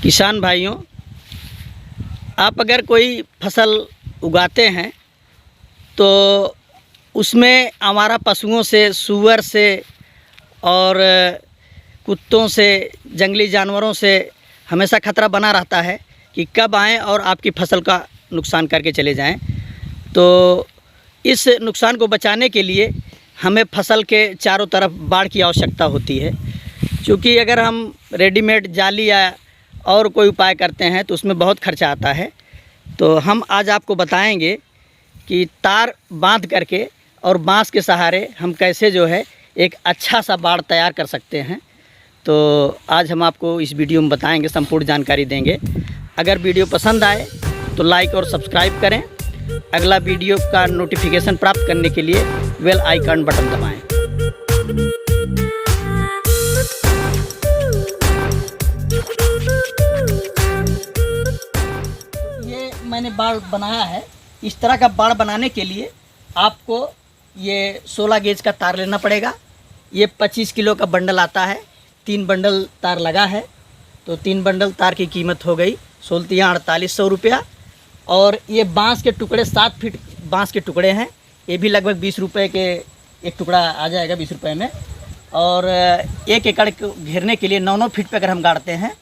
किसान भाइयों, आप अगर कोई फसल उगाते हैं तो उसमें आवारा पशुओं से, सूअर से और कुत्तों से, जंगली जानवरों से हमेशा खतरा बना रहता है कि कब आएँ और आपकी फसल का नुकसान करके चले जाएं। तो इस नुकसान को बचाने के लिए हमें फसल के चारों तरफ बाड़ की आवश्यकता होती है, क्योंकि अगर हम रेडीमेड जाली या और कोई उपाय करते हैं तो उसमें बहुत खर्चा आता है। तो हम आज आपको बताएंगे कि तार बांध करके और बांस के सहारे हम कैसे जो है एक अच्छा सा बाड़ तैयार कर सकते हैं। तो आज हम आपको इस वीडियो में बताएंगे, संपूर्ण जानकारी देंगे। अगर वीडियो पसंद आए तो लाइक और सब्सक्राइब करें। अगला वीडियो का नोटिफिकेशन प्राप्त करने के लिए बेल आइकन बटन दबाएं। ये मैंने बाड़ बनाया है। इस तरह का बाड़ बनाने के लिए आपको ये 16 गेज का तार लेना पड़ेगा। ये 25 किलो का बंडल आता है। 3 बंडल तार लगा है, तो 3 बंडल तार की कीमत हो गई 4800 रुपया। और ये बांस के टुकड़े 7 फीट बांस के टुकड़े हैं। ये भी लगभग 20 रुपये के एक टुकड़ा आ जाएगा, 20 रुपये में। और 1 एकड़ को घेरने के लिए 9-9 फीट पे अगर हम गाड़ते हैं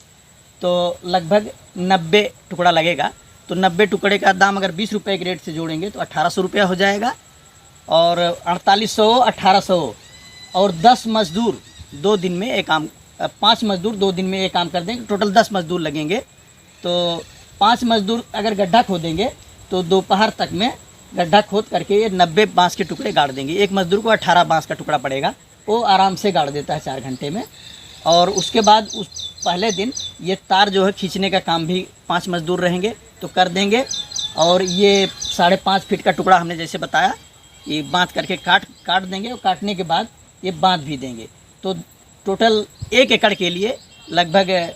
तो लगभग 90 टुकड़ा लगेगा। तो 90 टुकड़े का दाम अगर 20 रुपये के रेट से जोड़ेंगे तो 1800 रुपया हो जाएगा। और 4800, 1800 और 10 मज़दूर 2 दिन में एक काम, 5 मज़दूर 2 दिन में एक काम कर देंगे। टोटल 10 मज़दूर लगेंगे। तो 5 मज़दूर अगर गड्ढा खोदेंगे तो दोपहर तक में गड्ढा खोद करके ये 90 बांस के टुकड़े गाड़ देंगे। एक मज़दूर को 18 बांस का टुकड़ा पड़ेगा, वो आराम से गाड़ देता है 4 घंटे में। और उसके बाद उस पहले दिन ये तार जो है खींचने का काम भी 5 मज़दूर रहेंगे तो कर देंगे। और ये 5.5 फीट का टुकड़ा हमने जैसे बताया, ये बांध करके काट देंगे। और काटने के बाद ये बांध भी देंगे। तो टोटल 1 एकड़ के लिए लगभग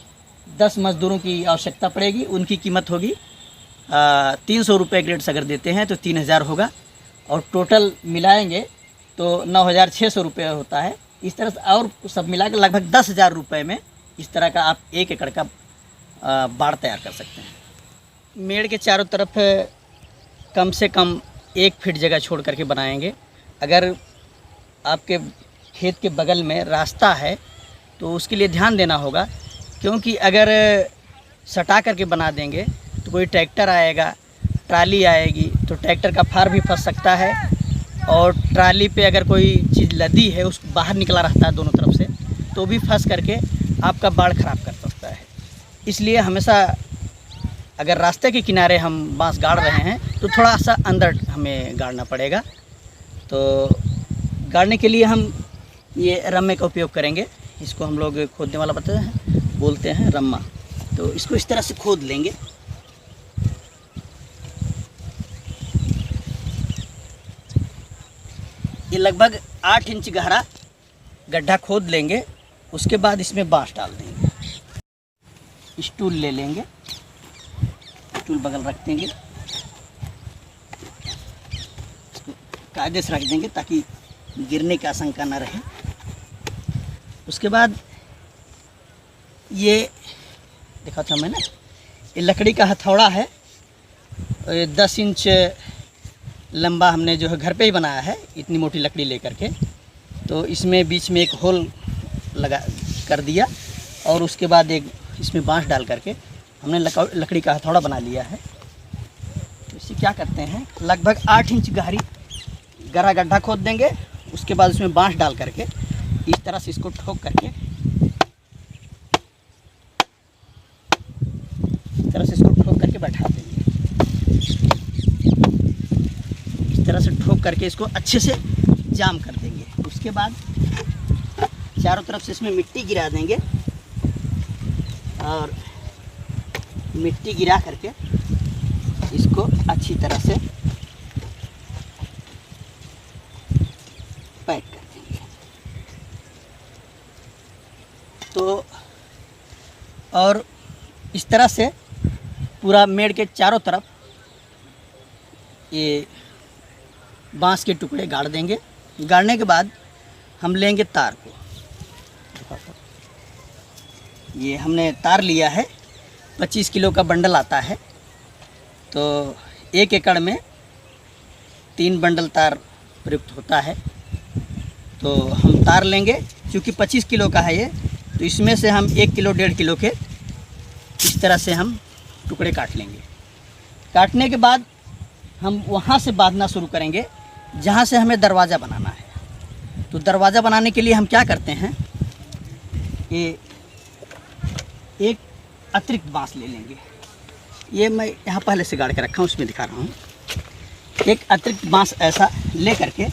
10 मज़दूरों की आवश्यकता पड़ेगी। उनकी कीमत होगी 300 रुपये ग्रेड से अगर देते हैं तो 3000 होगा। और टोटल मिलाएंगे तो 9600 रुपये होता है। इस तरह से और सब मिला के लगभग 10,000 रुपये में इस तरह का आप 1 एकड़ का बाड़ तैयार कर सकते हैं। मेड़ के चारों तरफ कम से कम 1 फीट जगह छोड़ करके बनाएंगे। अगर आपके खेत के बगल में रास्ता है तो उसके लिए ध्यान देना होगा, क्योंकि अगर सटा करके बना देंगे तो कोई ट्रैक्टर आएगा, ट्राली आएगी तो ट्रैक्टर का फार भी फंस सकता है। और ट्राली पे अगर कोई चीज़ लदी है, उसको बाहर निकला रहता है दोनों तरफ से, तो भी फंस करके आपका बाड़ ख़राब कर सकता है। इसलिए हमेशा अगर रास्ते के किनारे हम बांस गाड़ रहे हैं तो थोड़ा सा अंदर हमें गाड़ना पड़ेगा। तो गाड़ने के लिए हम ये रम्मे का उपयोग करेंगे। इसको हम लोग खोदने वाला बोलते हैं रम्मा। तो इसको इस तरह से खोद लेंगे। ये लगभग 8 इंच गहरा गड्ढा खोद लेंगे। उसके बाद इसमें बांस डाल देंगे। स्टूल ले लेंगे, स्टूल बगल रख देंगे, इसको कायदे से रख देंगे ताकि गिरने की आशंका न रहे। उसके बाद ये देखा था मैंने, ये लकड़ी का हथौड़ा है। 10 इंच लंबा हमने जो है घर पे ही बनाया है, इतनी मोटी लकड़ी लेकर के। तो इसमें बीच में एक होल लगा कर दिया और उसके बाद एक इसमें बांस डाल करके हमने लकड़ी का हथौड़ा बना लिया है। तो इसे क्या करते हैं, लगभग 8 इंच गहरा गड्ढा खोद देंगे। उसके बाद उसमें बांस डाल करके इस तरह से इसको ठोक करके, इस तरह से इसको ठोक करके बैठा देंगे। इस तरह से ठोक करके इसको अच्छे से जाम कर देंगे। उसके बाद चारों तरफ से इसमें मिट्टी गिरा देंगे। और मिट्टी गिरा करके इसको अच्छी तरह से पैक कर देंगे। तो और इस तरह से पूरा मेड़ के चारों तरफ ये बांस के टुकड़े गाड़ देंगे। गाड़ने के बाद हम लेंगे तार को। ये हमने तार लिया है 25 किलो का बंडल आता है। तो 1 एकड़ में 3 बंडल तार प्रयुक्त होता है। तो हम तार लेंगे, क्योंकि 25 किलो का है ये, तो इसमें से हम 1 किलो 1.5 किलो के इस तरह से हम टुकड़े काट लेंगे। काटने के बाद हम वहाँ से बांधना शुरू करेंगे जहाँ से हमें दरवाज़ा बनाना है। तो दरवाज़ा बनाने के लिए हम क्या करते हैं, ये एक अतिरिक्त बांस ले लेंगे। ये मैं यहाँ पहले से गाड़ के रखा हूँ, उसमें दिखा रहा हूँ। एक अतिरिक्त बांस ऐसा ले करके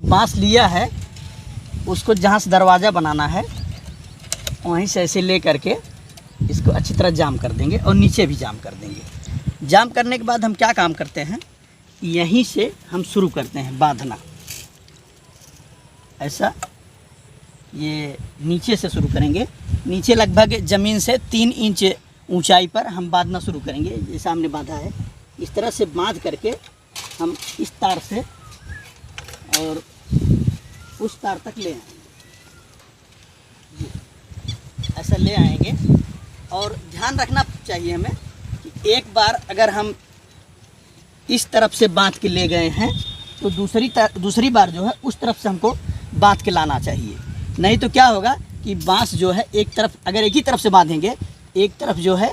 बांस लिया है, उसको जहाँ से दरवाज़ा बनाना है वहीं से ऐसे ले करके इसको अच्छी तरह जाम कर देंगे और नीचे भी जाम कर देंगे। जाम करने के बाद हम क्या काम करते हैं, यहीं से हम शुरू करते हैं बांधना। ऐसा ये नीचे से शुरू करेंगे, नीचे लगभग ज़मीन से 3 इंच ऊंचाई पर हम बांधना शुरू करेंगे। जैसा हमने बांधा है इस तरह से बांध करके हम इस तार से और उस तार तक ले आएंगे। ऐसा ले आएंगे और ध्यान रखना चाहिए हमें कि एक बार अगर हम इस तरफ से बांध के ले गए हैं तो दूसरी बार जो है उस तरफ से हमको बांध के लाना चाहिए। नहीं तो क्या होगा कि बांस जो है एक तरफ, अगर एक ही तरफ से बांधेंगे एक तरफ जो है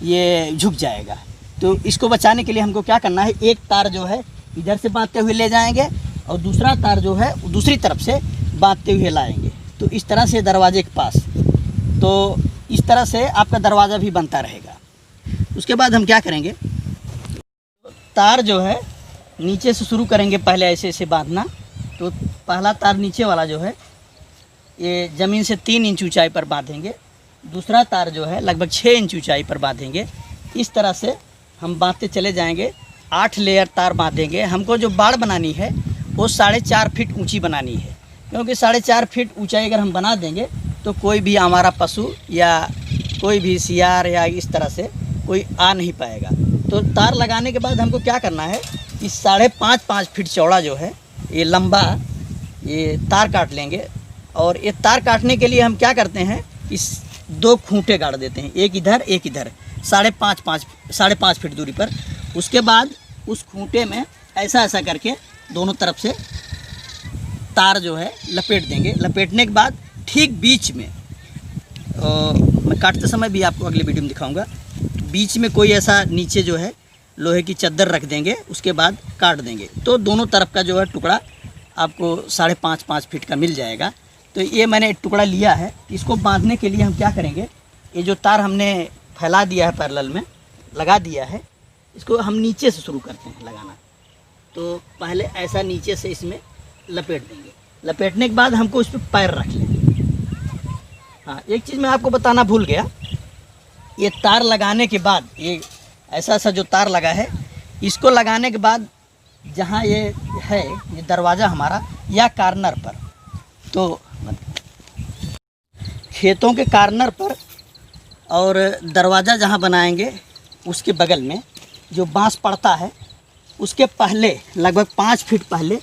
ये झुक जाएगा। तो इसको बचाने के लिए हमको क्या करना है, एक तार जो है इधर से बांधते हुए ले जाएंगे और दूसरा तार जो है दूसरी तरफ से बांधते हुए लाएंगे। तो इस तरह से दरवाजे के पास, तो इस तरह से आपका दरवाज़ा भी बनता रहेगा। उसके बाद हम क्या करेंगे, तार जो है नीचे से शुरू करेंगे, पहले ऐसे ऐसे बांधना। तो पहला तार नीचे वाला जो है ये ज़मीन से 3 इंच ऊंचाई पर बांधेंगे, दूसरा तार जो है लगभग 6 इंच ऊंचाई पर बांधेंगे। इस तरह से हम बांधते चले जाएंगे। 8 लेयर तार बांधेंगे। हमको जो बाड़ बनानी है वो 4.5 फीट ऊंची बनानी है, क्योंकि 4.5 फीट ऊंचाई अगर हम बना देंगे तो कोई भी हमारा पशु या कोई भी सियार या इस तरह से कोई आ नहीं पाएगा। तो तार लगाने के बाद हमको क्या करना है कि 5.5 फीट चौड़ा जो है ये लंबा ये तार काट लेंगे। और ये तार काटने के लिए हम क्या करते हैं, इस 2 खूंटे गाड़ देते हैं, एक इधर एक इधर, 5.5 फीट दूरी पर। उसके बाद उस खूंटे में ऐसा ऐसा करके दोनों तरफ से तार जो है लपेट देंगे। लपेटने के बाद ठीक बीच में, मैं काटते समय भी आपको अगले वीडियो में दिखाऊंगा, बीच में कोई ऐसा नीचे जो है लोहे की चद्दर रख देंगे, उसके बाद काट देंगे। तो दोनों तरफ का जो है टुकड़ा आपको 5.5 फीट का मिल जाएगा। तो ये मैंने एक टुकड़ा लिया है। इसको बांधने के लिए हम क्या करेंगे, ये जो तार हमने फैला दिया है पैरेलल में लगा दिया है, इसको हम नीचे से शुरू करते हैं लगाना। तो पहले ऐसा नीचे से इसमें लपेट देंगे। लपेटने के बाद हमको इस पर पैर रख लेंगे। हाँ, एक चीज़ मैं आपको बताना भूल गया, ये तार लगाने के बाद ये ऐसा जो तार लगा है, इसको लगाने के बाद जहाँ ये है ये दरवाज़ा हमारा या कार्नर पर, तो खेतों के कार्नर पर और दरवाज़ा जहाँ बनाएंगे उसके बगल में जो बांस पड़ता है उसके पहले लगभग 5 फीट पहले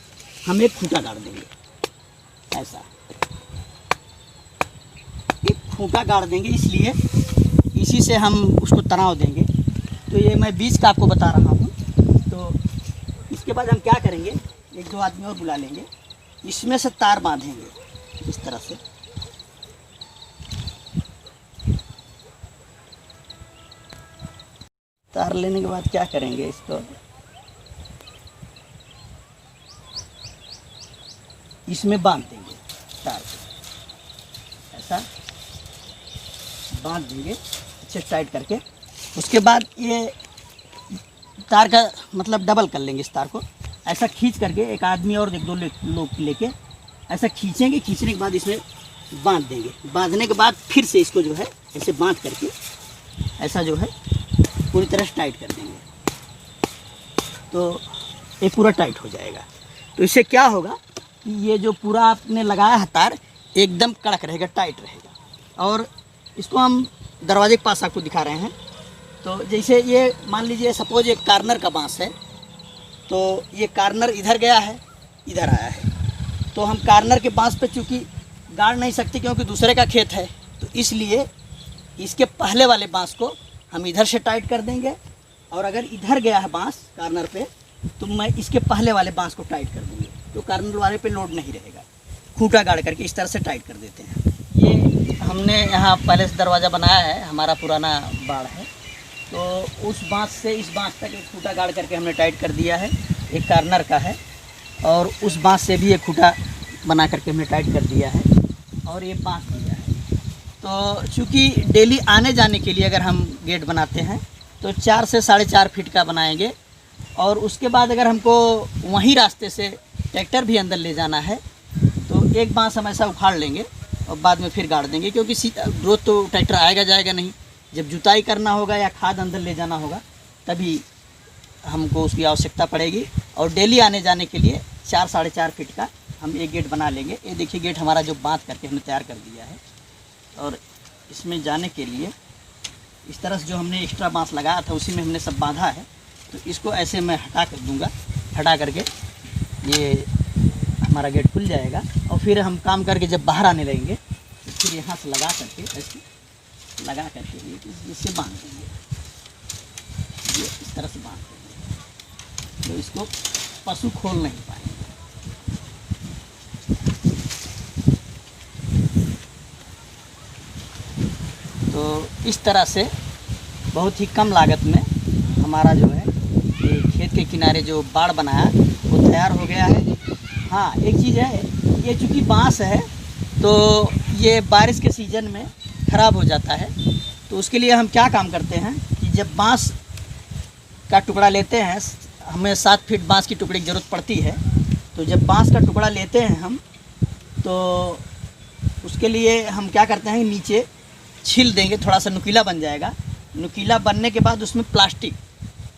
हम एक खूंटा गाड़ देंगे। ऐसा एक खूंटा गाड़ देंगे, इसलिए इसी से हम उसको तनाव देंगे। तो ये मैं बीच का आपको बता रहा हूँ। तो इसके बाद हम क्या करेंगे, 1-2 आदमी और बुला लेंगे, इसमें से तार बांधेंगे इस तरह से। तार लेने के बाद क्या करेंगे, इसको इसमें बांध देंगे, तार को ऐसा बांध देंगे अच्छे टाइट करके। उसके बाद ये तार का मतलब डबल कर लेंगे, इस तार को ऐसा खींच करके एक आदमी और 1-2 लोग लेके ऐसा खींचेंगे। खींचने के बाद इसमें बांध देंगे। बांधने के बाद फिर से इसको जो है ऐसे बांध करके ऐसा जो है पूरी तरह से टाइट कर देंगे, तो ये पूरा टाइट हो जाएगा। तो इससे क्या होगा कि ये जो पूरा आपने लगाया है तार एकदम कड़क रहेगा, टाइट रहेगा। और इसको हम दरवाजे के पास आपको दिखा रहे हैं। तो जैसे ये मान लीजिए सपोज एक कार्नर का बांस है, तो ये कार्नर इधर गया है, इधर आया है, तो हम कार्नर के बांस पे चूँकि गाड़ नहीं सकते क्योंकि दूसरे का खेत है, तो इसलिए इसके पहले वाले बांस को हम इधर से टाइट कर देंगे, और अगर इधर गया है बांस कार्नर पे तो मैं इसके पहले वाले बांस को टाइट कर दूँगी, तो कार्नर वाले पे लोड नहीं रहेगा। खूंटा गाड़ करके इस तरह से टाइट कर देते हैं। ये हमने यहाँ पहले से दरवाज़ा बनाया है, हमारा पुराना बाड़ है, तो उस बांस से इस बांस तक एक खूंटा गाड़ करके हमने टाइट कर दिया है। एक कार्नर का है, और उस बांस से भी एक खूंटा बना करके हमने टाइट कर दिया है, और ये बांस दिया है। तो चूँकि डेली आने जाने के लिए अगर हम गेट बनाते हैं तो 4 से 4.5 फीट का बनाएंगे, और उसके बाद अगर हमको वहीं रास्ते से ट्रैक्टर भी अंदर ले जाना है तो एक बांस हम ऐसा उखाड़ लेंगे और बाद में फिर गाड़ देंगे, क्योंकि रोज़ तो ट्रैक्टर आएगा जाएगा नहीं। जब जुताई करना होगा या खाद अंदर ले जाना होगा तभी हमको उसकी आवश्यकता पड़ेगी। और डेली आने जाने के लिए 4-4.5 फीट का हम एक गेट बना लेंगे। ये देखिए गेट हमारा जो बांध करके हमने तैयार कर दिया है, और इसमें जाने के लिए इस तरह से जो हमने एक्स्ट्रा बांस लगाया था उसी में हमने सब बांधा है। तो इसको ऐसे मैं हटा कर दूंगा, हटा करके ये हमारा गेट खुल जाएगा, और फिर हम काम करके जब बाहर आने लगेंगे तो फिर यहाँ से लगा करके ऐसे लगा करके इससे बांध देंगे, ये इस तरह से बांध देंगे, तो इसको पशु खोल नहीं पाएंगे। तो इस तरह से बहुत ही कम लागत में हमारा जो है ये खेत के किनारे जो बाड़ बनाया वो तैयार हो गया है। हाँ, एक चीज़ है, ये चूँकि बांस है तो ये बारिश के सीज़न में ख़राब हो जाता है, तो उसके लिए हम क्या काम करते हैं कि जब बांस का टुकड़ा लेते हैं, हमें 7 फीट बांस की टुकड़ी की ज़रूरत पड़ती है, तो जब बांस का टुकड़ा लेते हैं हम तो उसके लिए हम क्या करते हैं, नीचे छील देंगे, थोड़ा सा नुकीला बन जाएगा। नुकीला बनने के बाद उसमें प्लास्टिक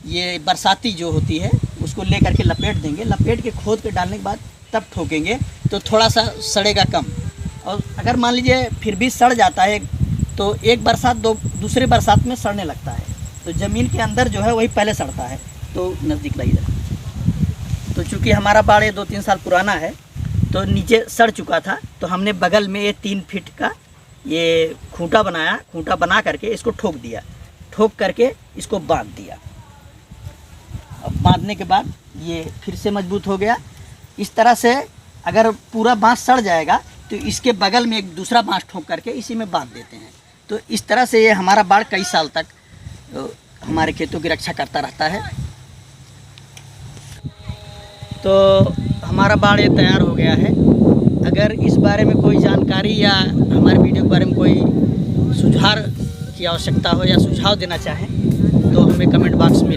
ये बरसाती जो होती है उसको ले करके लपेट देंगे, लपेट के खोद के डालने के बाद तब ठोकेंगे तो थोड़ा सा सड़ेगा कम। और अगर मान लीजिए फिर भी सड़ जाता है तो एक बरसात दूसरे बरसात में सड़ने लगता है, तो ज़मीन के अंदर जो है वही पहले सड़ता है। तो नज़दीक लाइए, तो चूँकि हमारा बाड़ ये 2-3 साल पुराना है तो नीचे सड़ चुका था, तो हमने बगल में ये 3 फीट का ये खूंटा बनाया, खूंटा बना करके इसको ठोक दिया, ठोक करके इसको बांध दिया। अब बांधने के बाद ये फिर से मजबूत हो गया। इस तरह से अगर पूरा बांस सड़ जाएगा तो इसके बगल में एक दूसरा बांस ठोक करके इसी में बांध देते हैं। तो इस तरह से ये हमारा बाड़ कई साल तक हमारे खेतों की रक्षा करता रहता है। तो हमारा बाड़ ये तैयार हो गया है। अगर इस बारे में कोई जानकारी या हमारे वीडियो के बारे में कोई सुधार की आवश्यकता हो या सुझाव देना चाहें तो हमें कमेंट बॉक्स में